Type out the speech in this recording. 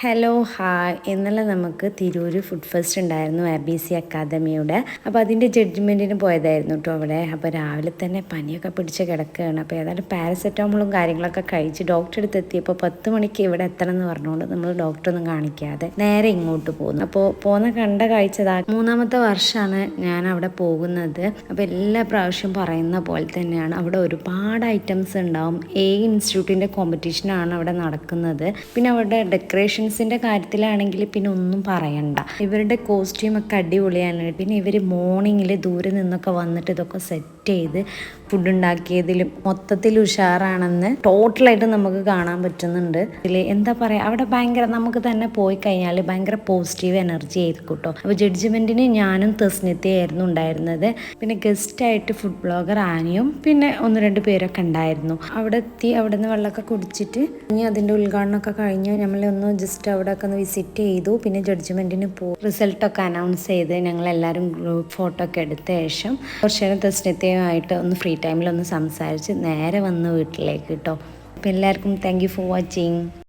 Hello hi ഇന്നലെ നമുക്ക് Tirur food fest ഉണ്ടായിരുന്നു ABC അക്കാദമിയുടെ. അപ്പോൾ അതിൻ്റെ ജഡ്ജ്മെൻറ്റിന് പോയതായിരുന്നു കേട്ടോ അവിടെ. അപ്പോൾ രാവിലെ തന്നെ പനിയൊക്കെ പിടിച്ച് കിടക്കുകയാണ്. അപ്പോൾ ഏതായാലും പാരസെറ്റമോളും കാര്യങ്ങളൊക്കെ കഴിച്ച് ഡോക്ടറെ അടുത്ത് എത്തിയപ്പോൾ 10 മണിക്ക് ഇവിടെ എത്തണം എന്ന് പറഞ്ഞുകൊണ്ട് നമ്മൾ ഡോക്ടറൊന്നും കാണിക്കാതെ നേരെ ഇങ്ങോട്ട് പോകുന്നു. അപ്പോൾ പോകുന്ന കണ്ട കാഴ്ചതാ 3-ാമത്തെ വർഷമാണ് ഞാൻ അവിടെ പോകുന്നത്. അപ്പോൾ എല്ലാ പ്രാവശ്യം പറയുന്ന പോലെ തന്നെയാണ് അവിടെ ഒരുപാട് ഐറ്റംസ് ഉണ്ടാവും. ഇൻസ്റ്റിറ്റ്യൂട്ടിൻ്റെ കോമ്പറ്റീഷനാണ് അവിടെ നടക്കുന്നത്. പിന്നെ അവിടെ ഡെക്കറേഷൻസിൻ്റെ കാര്യത്തിലാണെങ്കിൽ പിന്നെ ഒന്നും പറയണ്ട. ഇവരുടെ കോസ്റ്റ്യൂമൊക്കെ അടിപൊളിയാണ്. പിന്നെ ഇവർ മോർണിംഗിൽ ദൂരെ നിന്നൊക്കെ വന്നിട്ട് ഇതൊക്കെ സെറ്റ് ചെയ്ത് ഫുഡ് ഉണ്ടാക്കിയതിലും മൊത്തത്തിൽ ഉഷാറാണെന്ന് ടോട്ടലായിട്ട് നമുക്ക് കാണാൻ പറ്റുന്നുണ്ട്. ഇതിൽ എന്താ പറയുക, അവിടെ ഭയങ്കര നമുക്ക് തന്നെ പോയി കഴിഞ്ഞാൽ ഭയങ്കര പോസിറ്റീവ് എനർജി ആയിരിക്കും കേട്ടോ. അപ്പോൾ ജഡ്ജ്മെൻറ്റിന് ഞാനും തെസ്നിത്തയായിരുന്നു ഉണ്ടായിരുന്നത്. പിന്നെ ഗസ്റ്റായിട്ട് ഫുഡ് ബ്ലോഗർ ആനിയും പിന്നെ 1-2 പേരൊക്കെ ഉണ്ടായിരുന്നു. അവിടെ എത്തി അവിടെ നിന്ന് വെള്ളമൊക്കെ കുടിച്ചിട്ട് ഇനി അതിൻ്റെ ഉദ്ഘാടനമൊക്കെ കഴിഞ്ഞു നമ്മളൊന്ന് ജസ്റ്റ് അവിടെയൊക്കെ ഒന്ന് വിസിറ്റ് ചെയ്തു. പിന്നെ ജഡ്ജ്മെൻറ്റിന് റിസൾട്ടൊക്കെ അനൗൺസ് ചെയ്ത് ഞങ്ങളെല്ലാവരും ഗ്രൂപ്പ് ഫോട്ടോ ഒക്കെ എടുത്ത ശേഷം കുറച്ച് നേരം തെസ്നിത്തയുമായിട്ട് ഒന്ന് ഫ്രീ ടൈമിലൊന്ന് സംസാരിച്ച് നേരെ വന്ന് വീട്ടിലേക്ക് കേട്ടോ. അപ്പോൾ എല്ലാവർക്കും താങ്ക് യു ഫോർ വാച്ചിങ്.